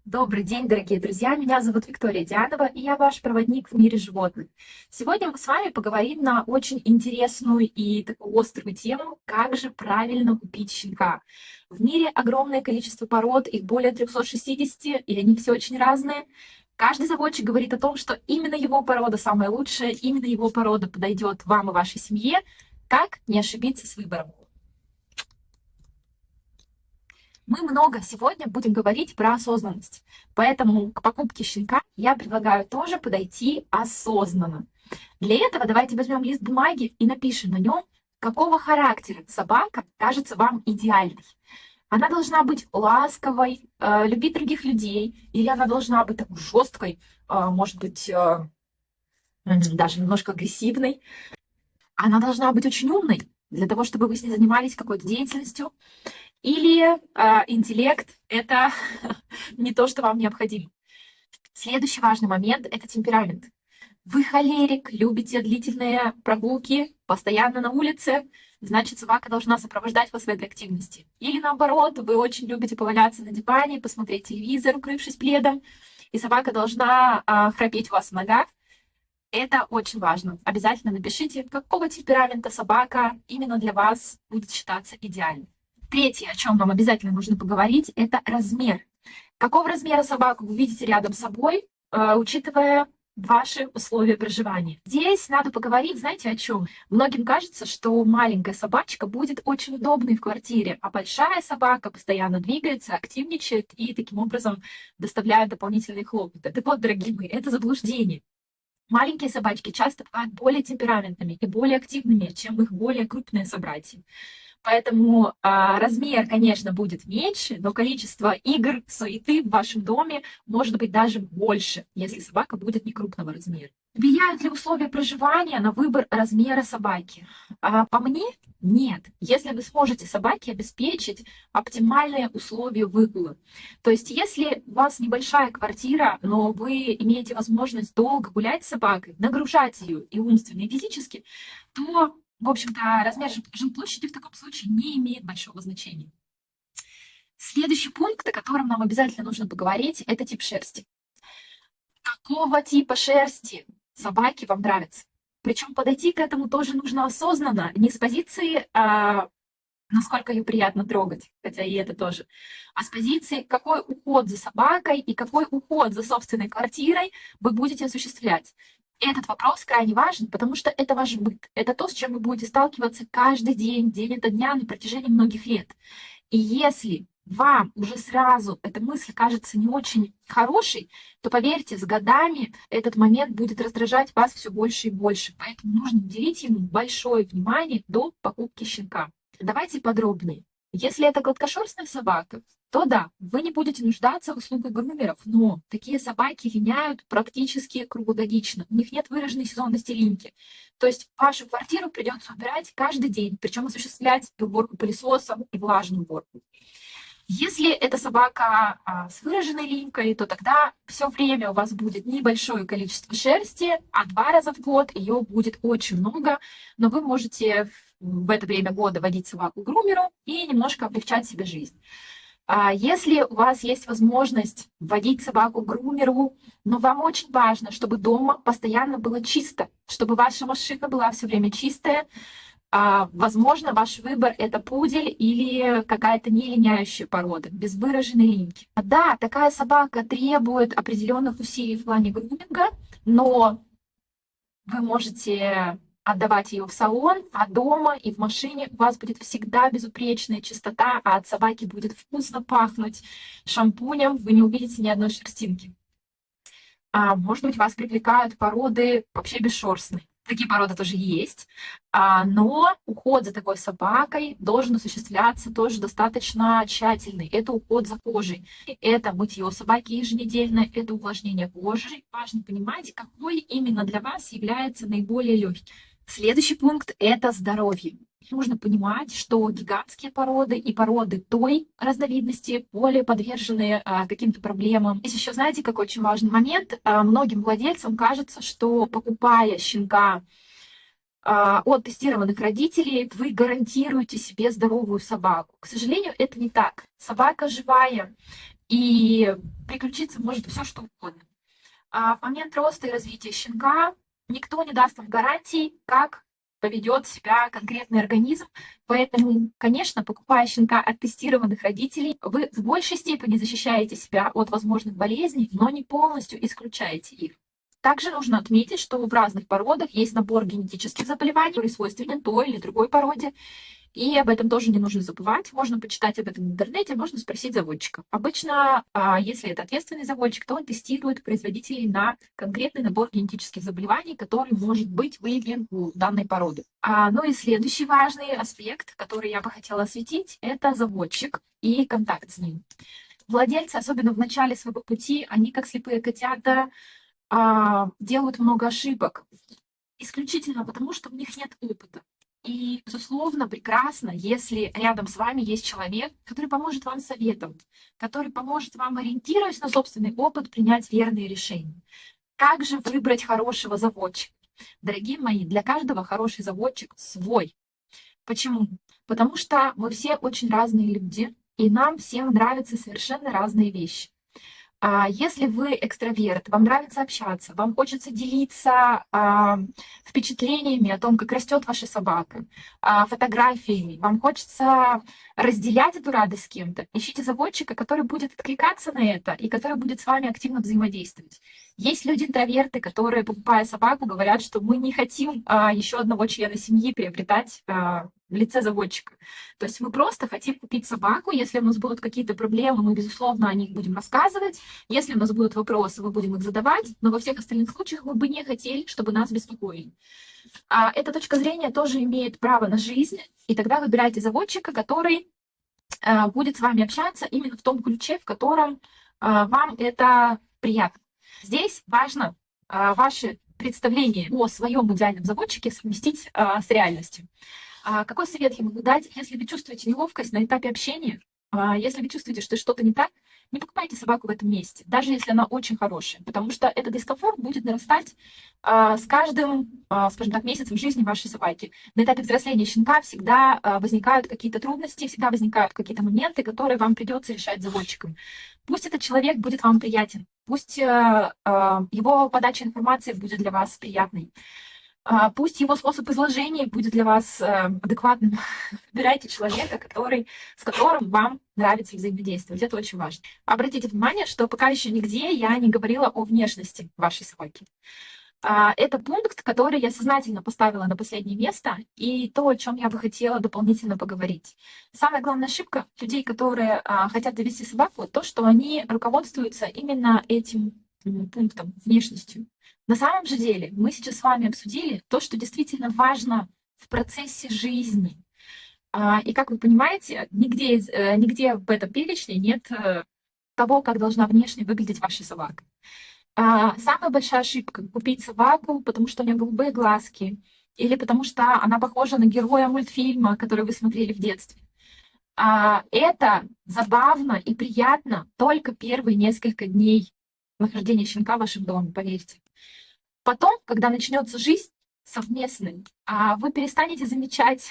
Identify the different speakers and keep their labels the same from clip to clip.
Speaker 1: Добрый день, дорогие друзья! Меня зовут Виктория Дианова, и я ваш проводник в мире животных. Сегодня мы с вами поговорим на очень интересную и такую острую тему, как же правильно купить щенка. В мире огромное количество пород, их более 360, и они все очень разные. Каждый заводчик говорит о том, что именно его порода самая лучшая, именно его порода подойдет вам и вашей семье. Как не ошибиться с выбором? Мы много сегодня будем говорить про осознанность, поэтому к покупке щенка я предлагаю тоже подойти осознанно. Для этого давайте возьмем лист бумаги и напишем на нем, какого характера собака кажется вам идеальной. Она должна быть ласковой, любить других людей, или она должна быть такой жесткой, может быть, даже немножко агрессивной. Она должна быть очень умной, для того, чтобы вы с ней занимались какой-то деятельностью. Или интеллект — это не то, что вам необходимо. Следующий важный момент — это темперамент. Вы холерик, любите длительные прогулки, постоянно на улице, значит, собака должна сопровождать вас в этой активности. Или наоборот, вы очень любите поваляться на диване, посмотреть телевизор, укрывшись пледом, и собака должна храпеть у вас в ногах. Это очень важно. Обязательно напишите, какого темперамента собака именно для вас будет считаться идеальной. Третье, о чем вам обязательно нужно поговорить, это размер. Какого размера собаку вы видите рядом с собой, учитывая ваши условия проживания. Здесь надо поговорить, знаете, о чем? Многим кажется, что маленькая собачка будет очень удобной в квартире, а большая собака постоянно двигается, активничает и таким образом доставляет дополнительные хлопоты. Так вот, дорогие мои, это заблуждение. Маленькие собачки часто бывают более темпераментными и более активными, чем их более крупные собратья. Поэтому размер, конечно, будет меньше, но количество игр, суеты в вашем доме может быть даже больше, если собака будет не крупного размера. Влияют ли условия проживания на выбор размера собаки? По мне, нет. Если вы сможете собаке обеспечить оптимальные условия выгула. То есть, если у вас небольшая квартира, но вы имеете возможность долго гулять с собакой, нагружать ее и умственно, и физически, то, в общем-то, размер жилплощади в таком случае не имеет большого значения. Следующий пункт, о котором нам обязательно нужно поговорить, это тип шерсти. Какого типа шерсти собаки вам нравятся? Причем подойти к этому тоже нужно осознанно, не с позиции насколько ее приятно трогать, хотя и это тоже, а с позиции, какой уход за собакой и какой уход за собственной квартирой вы будете осуществлять. Этот вопрос крайне важен, потому что это ваш быт. Это то, с чем вы будете сталкиваться каждый день, день ото дня на протяжении многих лет. И если вам уже сразу эта мысль кажется не очень хорошей, то поверьте, с годами этот момент будет раздражать вас все больше и больше. Поэтому нужно уделить ему большое внимание до покупки щенка. Давайте подробнее. Если это гладкошерстная собака, то да, вы не будете нуждаться в услугах грумеров, но такие собаки линяют практически круглогодично. У них нет выраженной сезонности линьки. То есть вашу квартиру придется убирать каждый день, причем осуществлять и уборку пылесосом, и влажную уборку. Если это собака с выраженной линькой, то тогда все время у вас будет небольшое количество шерсти, а 2 раза в год ее будет очень много, но вы можете в это время года водить собаку к грумеру и немножко облегчать себе жизнь. Если у вас есть возможность водить собаку к грумеру, но вам очень важно, чтобы дома постоянно было чисто, чтобы ваша машина была все время чистая, возможно, ваш выбор — это пудель или какая-то не линяющая порода, без выраженной линьки. Да, такая собака требует определенных усилий в плане груминга, но вы можете отдавать ее в салон, а дома и в машине у вас будет всегда безупречная чистота, а от собаки будет вкусно пахнуть шампунем, вы не увидите ни одной шерстинки. Может быть, вас привлекают породы вообще бесшерстные. Такие породы тоже есть, но уход за такой собакой должен осуществляться тоже достаточно тщательный. Это уход за кожей, это мытье собаки еженедельно, это увлажнение кожи. Важно понимать, какой именно для вас является наиболее легким. Следующий пункт — это здоровье. Нужно понимать, что гигантские породы и породы той разновидности более подвержены каким-то проблемам. Здесь еще, знаете, какой очень важный момент. Многим владельцам кажется, что, покупая щенка от тестированных родителей, вы гарантируете себе здоровую собаку. К сожалению, это не так. Собака живая и приключиться может все, что угодно. В момент роста и развития щенка никто не даст вам гарантий, как поведет себя конкретный организм. Поэтому, конечно, покупая щенка от тестированных родителей, вы в большей степени защищаете себя от возможных болезней, но не полностью исключаете их. Также нужно отметить, что в разных породах есть набор генетических заболеваний, который свойственен той или другой породе. И об этом тоже не нужно забывать. Можно почитать об этом в интернете, можно спросить заводчика. Обычно, если это ответственный заводчик, то он тестирует производителей на конкретный набор генетических заболеваний, который может быть выявлен у данной породы. Ну и следующий важный аспект, который я бы хотела осветить, это заводчик и контакт с ним. Владельцы, особенно в начале своего пути, они, как слепые котята, делают много ошибок. Исключительно потому, что у них нет опыта. И, безусловно, прекрасно, если рядом с вами есть человек, который поможет вам советом, который поможет вам, ориентируясь на собственный опыт, принять верные решения. Как же выбрать хорошего заводчика? Дорогие мои, для каждого хороший заводчик свой. Почему? Потому что мы все очень разные люди, и нам всем нравятся совершенно разные вещи. Если вы экстраверт, вам нравится общаться, вам хочется делиться впечатлениями о том, как растет ваша собака, фотографиями, вам хочется разделять эту радость с кем-то, ищите заводчика, который будет откликаться на это и который будет с вами активно взаимодействовать. Есть люди-интроверты, которые, покупая собаку, говорят, что мы не хотим еще одного члена семьи приобретать в лице заводчика. То есть мы просто хотим купить собаку. Если у нас будут какие-то проблемы, мы, безусловно, о них будем рассказывать. Если у нас будут вопросы, мы будем их задавать. Но во всех остальных случаях мы бы не хотели, чтобы нас беспокоили. Эта точка зрения тоже имеет право на жизнь. И тогда выбирайте заводчика, который будет с вами общаться именно в том ключе, в котором вам это приятно. Здесь важно ваши представления о своем идеальном заводчике совместить с реальностью. Какой совет я могу дать, если вы чувствуете неловкость на этапе общения, если вы чувствуете, что что-то не так, не покупайте собаку в этом месте, даже если она очень хорошая, потому что этот дискомфорт будет нарастать с каждым, скажем так, месяцем жизни вашей собаки. На этапе взросления щенка всегда возникают какие-то трудности, всегда возникают какие-то моменты, которые вам придется решать заводчиком. Пусть этот человек будет вам приятен, пусть его подача информации будет для вас приятной. Пусть его способ изложения будет для вас адекватным. Выбирайте человека, с которым вам нравится взаимодействовать. Это очень важно. Обратите внимание, что пока еще нигде я не говорила о внешности вашей собаки. Это пункт, который я сознательно поставила на последнее место, и то, о чем я бы хотела дополнительно поговорить. Самая главная ошибка людей, которые хотят довести собаку, то, что они руководствуются именно этим пунктом, внешностью. На самом же деле мы сейчас с вами обсудили то, что действительно важно в процессе жизни. И как вы понимаете, нигде в этом перечне нет того, как должна внешне выглядеть ваша собака. Самая большая ошибка — купить собаку, потому что у нее голубые глазки, или потому что она похожа на героя мультфильма, который вы смотрели в детстве. Это забавно и приятно только первые несколько дней нахождения щенка в вашем доме, поверьте. Потом, когда начнется жизнь совместная, вы перестанете замечать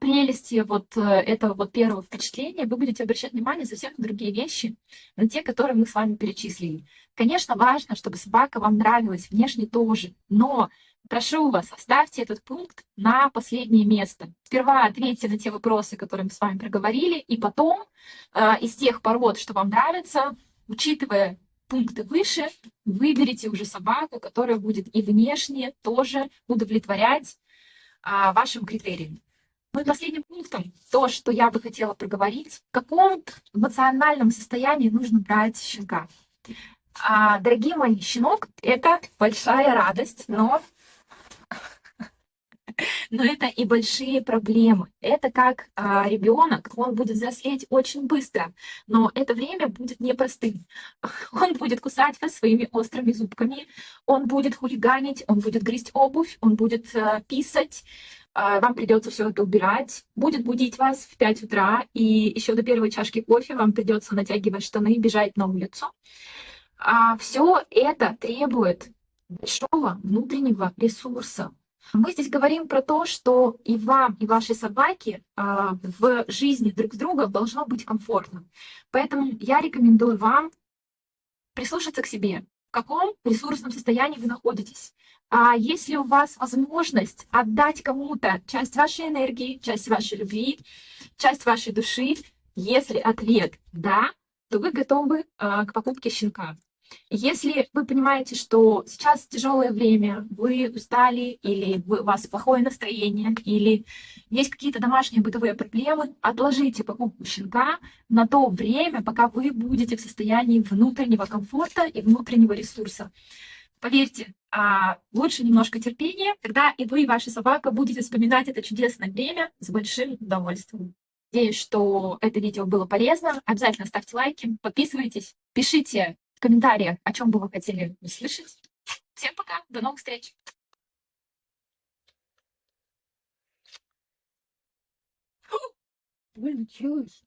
Speaker 1: прелести этого первого впечатления, вы будете обращать внимание совсем на другие вещи, на те, которые мы с вами перечислили. Конечно, важно, чтобы собака вам нравилась, внешне тоже, но прошу вас, оставьте этот пункт на последнее место. Сперва ответьте на те вопросы, которые мы с вами проговорили, и потом из тех пород, что вам нравится, учитывая пункты выше, выберите уже собаку, которая будет и внешне тоже удовлетворять вашим критериям. Ну и последним пунктом, то, что я бы хотела проговорить, в каком эмоциональном состоянии нужно брать щенка. Дорогие мои, щенок — это большая радость, но это и большие проблемы. Это как ребенок, он будет взрослеть очень быстро, но это время будет непростым. Он будет кусать вас своими острыми зубками, он будет хулиганить, он будет грызть обувь, он будет писать, вам придется все это убирать, будет будить вас в 5 утра, и еще до первой чашки кофе вам придется натягивать штаны и бежать на улицу. Все это требует большого внутреннего ресурса. Мы здесь говорим про то, что и вам, и вашей собаке в жизни друг с другом должно быть комфортно. Поэтому я рекомендую вам прислушаться к себе, в каком ресурсном состоянии вы находитесь. А есть ли у вас возможность отдать кому-то часть вашей энергии, часть вашей любви, часть вашей души? Если ответ «да», то вы готовы к покупке щенка. Если вы понимаете, что сейчас тяжелое время, вы устали, или у вас плохое настроение, или есть какие-то домашние бытовые проблемы, отложите покупку щенка на то время, пока вы будете в состоянии внутреннего комфорта и внутреннего ресурса. Поверьте, лучше немножко терпения, тогда и вы, и ваша собака будете вспоминать это чудесное время с большим удовольствием. Надеюсь, что это видео было полезно. Обязательно ставьте лайки, подписывайтесь, пишите в комментариях, о чем бы вы хотели услышать. Всем пока, до новых встреч! Больно делаешь?